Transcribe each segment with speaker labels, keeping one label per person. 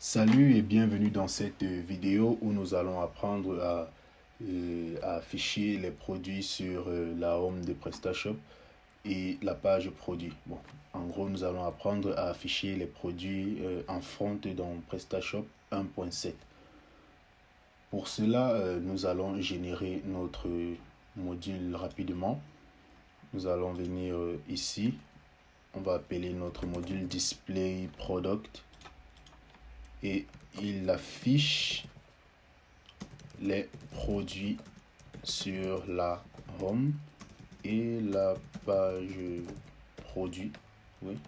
Speaker 1: Salut et bienvenue dans cette vidéo où nous allons apprendre à afficher les produits sur la home de PrestaShop et la page produit. Bon, en gros, nous allons apprendre à afficher les produits en front dans PrestaShop 1.7. Pour cela, nous allons générer notre module rapidement. Nous allons venir ici. On va appeler notre module Display Product. Et il affiche les produits sur la home et la page produit. Oui.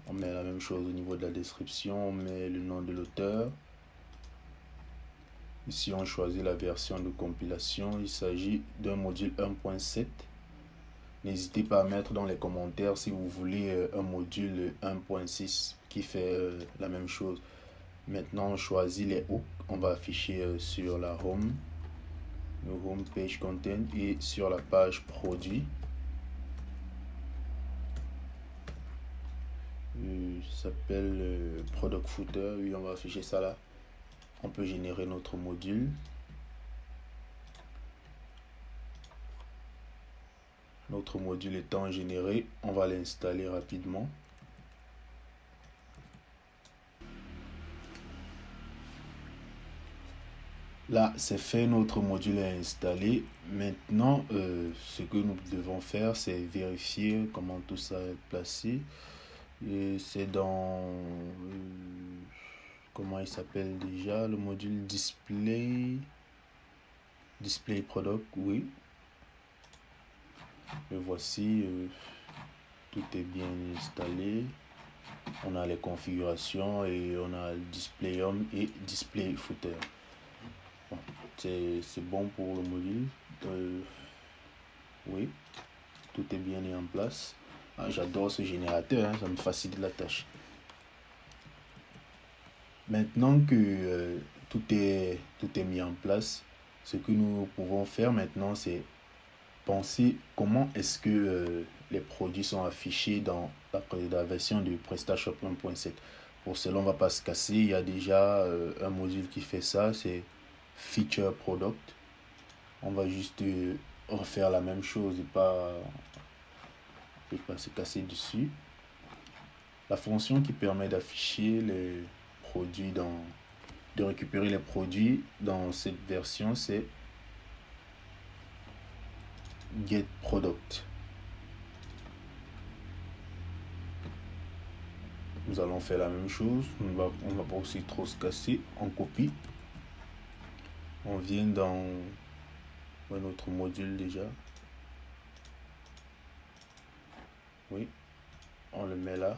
Speaker 1: On met la même chose au niveau de la description, on met le nom de l'auteur. Ici, on choisit la version de compilation. Il s'agit d'un module 1.7. N'hésitez pas à mettre dans les commentaires si vous voulez un module 1.6 qui fait la même chose. Maintenant, on choisit les hooks. On va afficher sur la home, le home page content et sur la page produit. Ça s'appelle product footer. Oui, on va afficher ça là. On peut générer notre module. Notre module étant généré, on va l'installer rapidement. Là, c'est fait, notre module est installé. Maintenant, ce que nous devons faire, c'est vérifier comment tout ça est placé. C'est dans... comment il s'appelle déjà? Le module Display Product, oui. Le voici. Tout est bien installé. On a les configurations et on a Display Home et Display Footer. C'est bon pour le module. Oui, tout est bien mis en place. J'adore ce générateur, hein, ça me facilite la tâche. Maintenant que tout est mis en place, ce que nous pouvons faire maintenant, c'est penser comment est-ce que les produits sont affichés dans la version de PrestaShop 1.7. Pour cela, on ne va pas se casser. Il y a déjà un module qui fait ça, c'est Feature Product. On va juste refaire la même chose et pas se casser dessus. La fonction qui permet d'afficher les produits de récupérer les produits dans cette version, c'est Get Product. Nous allons faire la même chose. On va pas aussi trop se casser. On copie. On vient dans notre module déjà. Oui. On le met là.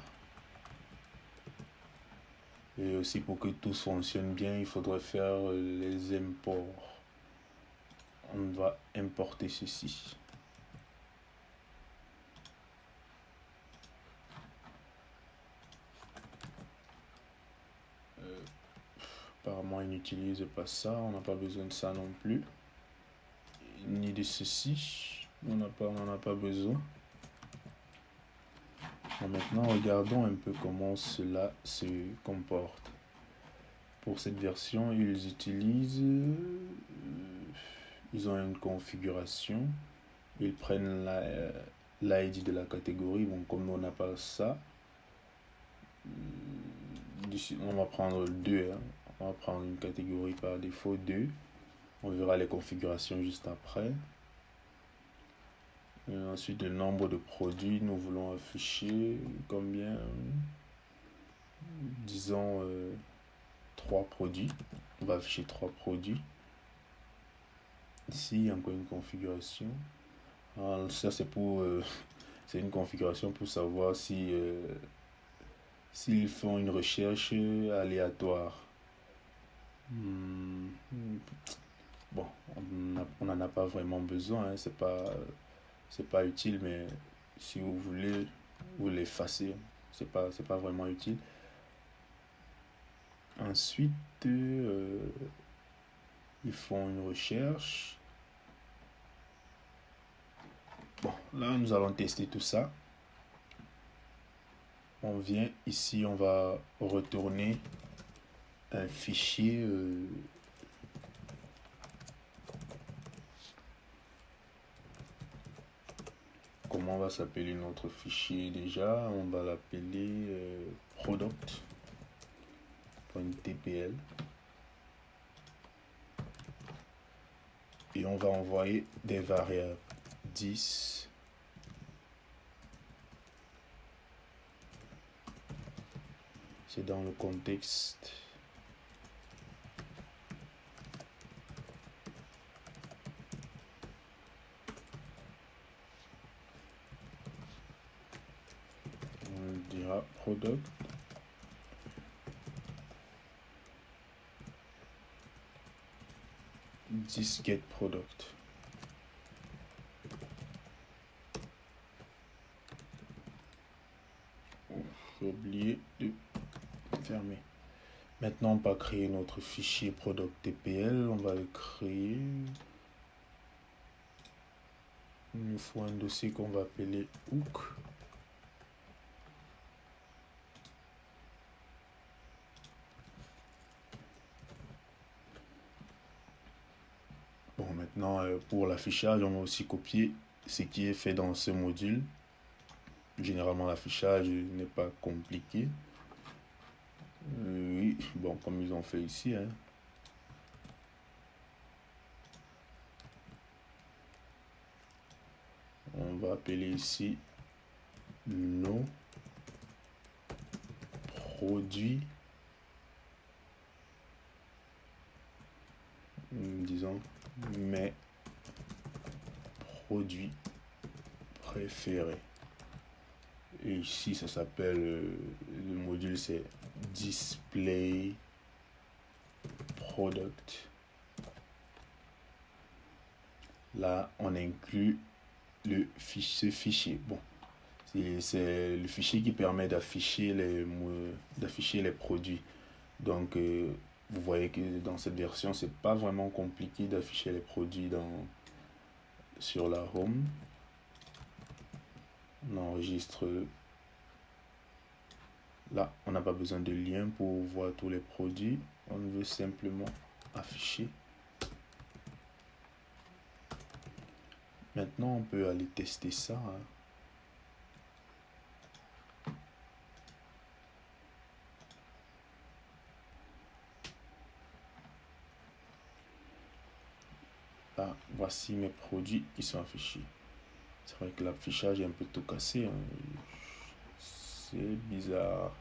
Speaker 1: Et aussi pour que tout fonctionne bien, il faudrait faire les imports. On va importer ceci. Apparemment, il n'utilise pas ça. On n'a pas besoin de ça non plus. Ni de ceci. On n'en a pas besoin. Bon, maintenant, regardons un peu comment cela se comporte. Pour cette version, ils ont une configuration. Ils prennent l'ID de la catégorie. Bon, comme on n'a pas ça, on va prendre 2. Hein. On va prendre une catégorie par défaut 2. On verra les configurations juste après. Et ensuite, le nombre de produits, nous voulons afficher combien? Disons 3 produits. On va afficher 3 produits. Ici, il y a encore une configuration. Alors, ça, c'est pour c'est une configuration pour savoir si s'ils font une recherche aléatoire. Bon, on n'en a pas vraiment besoin, hein, c'est pas utile, mais si vous voulez, vous l'effacez, c'est pas vraiment utile. Ensuite, ils font une recherche. Bon, là, nous allons tester tout ça. On vient ici, on va retourner un fichier comment va s'appeler notre fichier déjà? On va l'appeler product.tpl et on va envoyer des variables 10 c'est dans le contexte on dira product get product. J'ai oublié de fermer. Maintenant, on va créer notre fichier product.tpl. On va le créer. Il nous faut un dossier qu'on va appeler hook. Bon, maintenant, pour l'affichage, on va aussi copier ce qui est fait dans ce module. Généralement, l'affichage n'est pas compliqué. Oui, bon, comme ils ont fait ici. Hein. On va appeler ici nos produits. Disons mes produits préférés. Et ici, ça s'appelle, le module c'est display product. Là, on inclut ce fichier. Bon, c'est le fichier qui permet d'afficher les produits. Donc, vous voyez que dans cette version, c'est pas vraiment compliqué d'afficher les produits sur la home. On enregistre. Là, on n'a pas besoin de lien pour voir tous les produits. On veut simplement afficher. Maintenant, on peut aller tester ça. Hein. Là, voici mes produits qui sont affichés. C'est vrai que l'affichage est un peu tout cassé. Hein. C'est bizarre.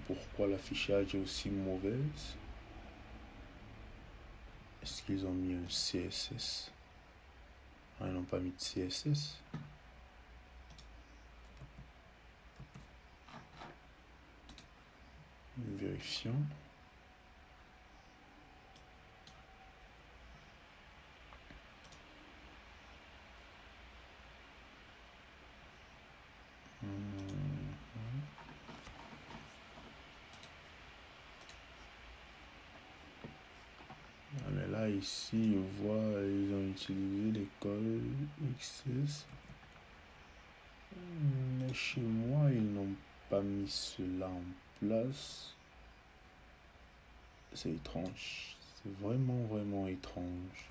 Speaker 1: Pourquoi l'affichage est aussi mauvaise? Est-ce qu'ils ont mis un CSS? Ah, ils n'ont pas mis de CSS. Vérifions. Mais là, ici, je vois, ils ont utilisé l'école XS. Mais chez moi, ils n'ont pas mis cela en place. C'est étrange. C'est vraiment, vraiment étrange.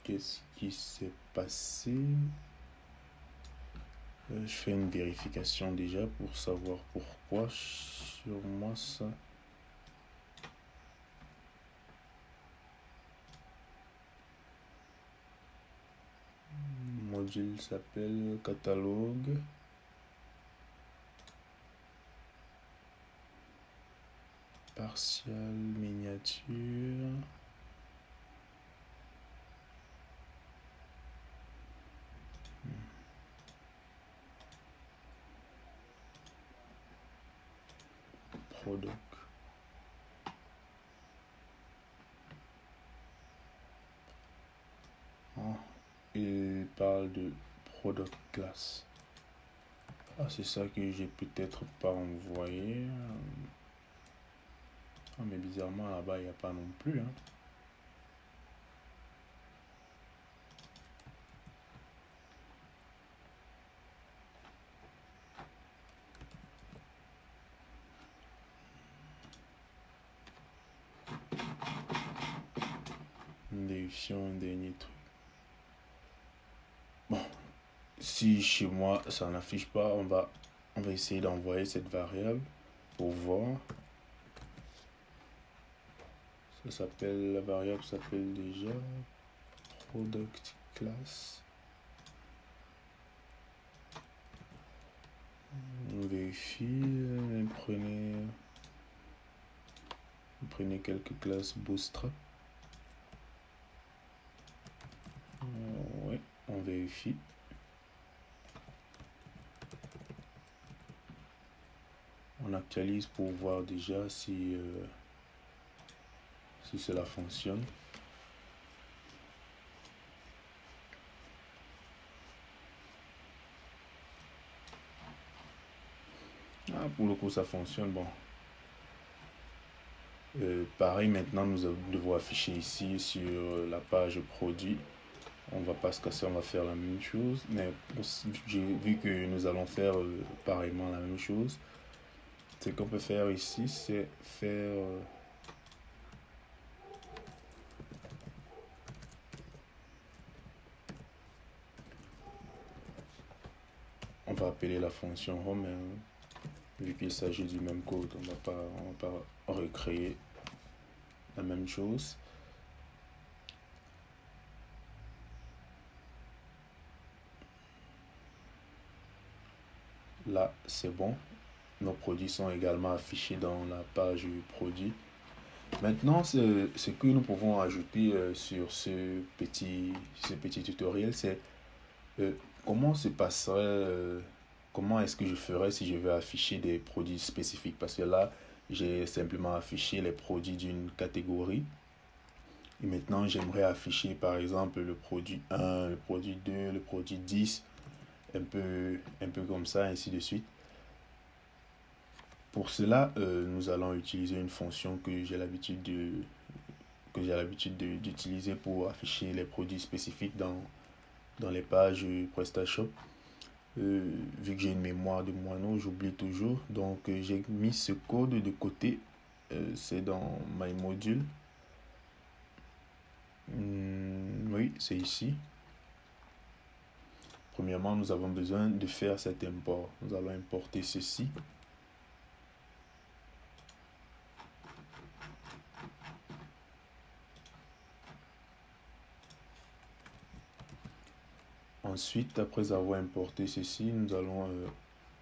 Speaker 1: Qu'est-ce qui s'est passé? Je fais une vérification déjà pour savoir pourquoi sur moi ça. Le module s'appelle catalogue. Partial miniature. product. Ah, il parle de product class. Ah, c'est ça que j'ai peut-être pas envoyé. Ah, mais bizarrement là-bas il n'y a pas non plus, hein. Vérifions un dernier truc. Bon, si chez moi ça n'affiche pas, on va essayer d'envoyer cette variable pour voir. Ça s'appelle, la variable s'appelle déjà product class. On vérifie, prenez quelques classes bootstrap. Ouais, on vérifie. On actualise pour voir déjà si cela fonctionne. Ah, pour le coup ça fonctionne. Bon, pareil, maintenant nous devons afficher ici sur la page produit. On va pas se casser, on va faire la même chose, mais vu que nous allons faire pareillement la même chose, ce qu'on peut faire ici, c'est faire on va appeler la fonction home, vu qu'il s'agit du même code, on va pas recréer la même chose. Là, c'est bon. Nos produits sont également affichés dans la page produit. Maintenant, ce que nous pouvons ajouter sur ce petit tutoriel, c'est comment se passerait, comment est-ce que je ferais si je veux afficher des produits spécifiques? Parce que là, j'ai simplement affiché les produits d'une catégorie. Et maintenant, j'aimerais afficher par exemple le produit 1, le produit 2, le produit 10, un peu comme ça, ainsi de suite. Pour cela, nous allons utiliser une fonction que j'ai l'habitude d'utiliser pour afficher les produits spécifiques dans les pages PrestaShop. Vu que j'ai une mémoire de moineau, j'oublie toujours. Donc, j'ai mis ce code de côté. C'est dans My Module. Oui, c'est ici. Premièrement, nous avons besoin de faire cet import. Nous allons importer ceci. Ensuite, après avoir importé ceci, nous allons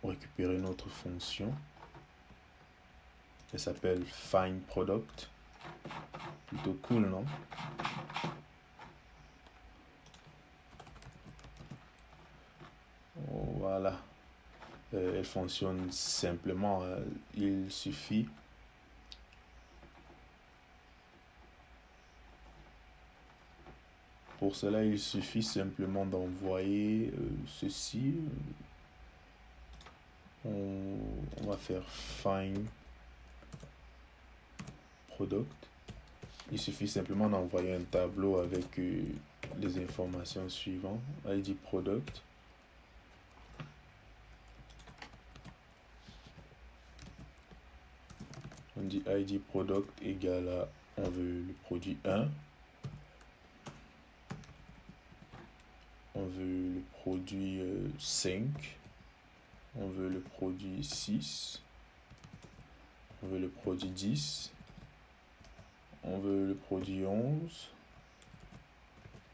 Speaker 1: récupérer notre fonction. Elle s'appelle find product. Plutôt cool, non? Voilà. Elle fonctionne simplement. Il suffit pour cela, il suffit simplement d'envoyer ceci. On va faire find product. Il suffit simplement d'envoyer un tableau avec les informations suivantes. ID product. On dit ID product égale à, on veut le produit 1. On veut le produit 5. On veut le produit 6. On veut le produit 10. On veut le produit 11.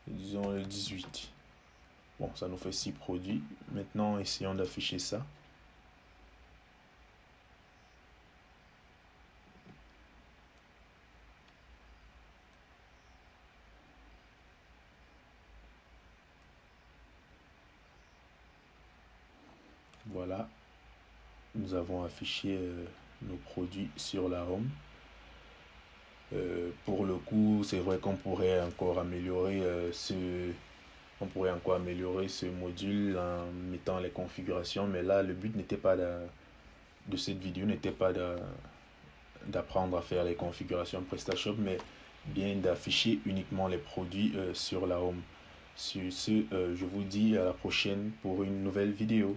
Speaker 1: Et disons le 18. Bon, ça nous fait 6 produits. Maintenant, essayons d'afficher ça. Voilà. Nous avons affiché nos produits sur la home. Pour le coup, c'est vrai qu'on pourrait encore améliorer on pourrait encore améliorer ce module en mettant les configurations, mais là, le but n'était pas de cette vidéo n'était pas d'apprendre à faire les configurations PrestaShop, mais bien d'afficher uniquement les produits sur la home. Sur ce, je vous dis à la prochaine pour une nouvelle vidéo.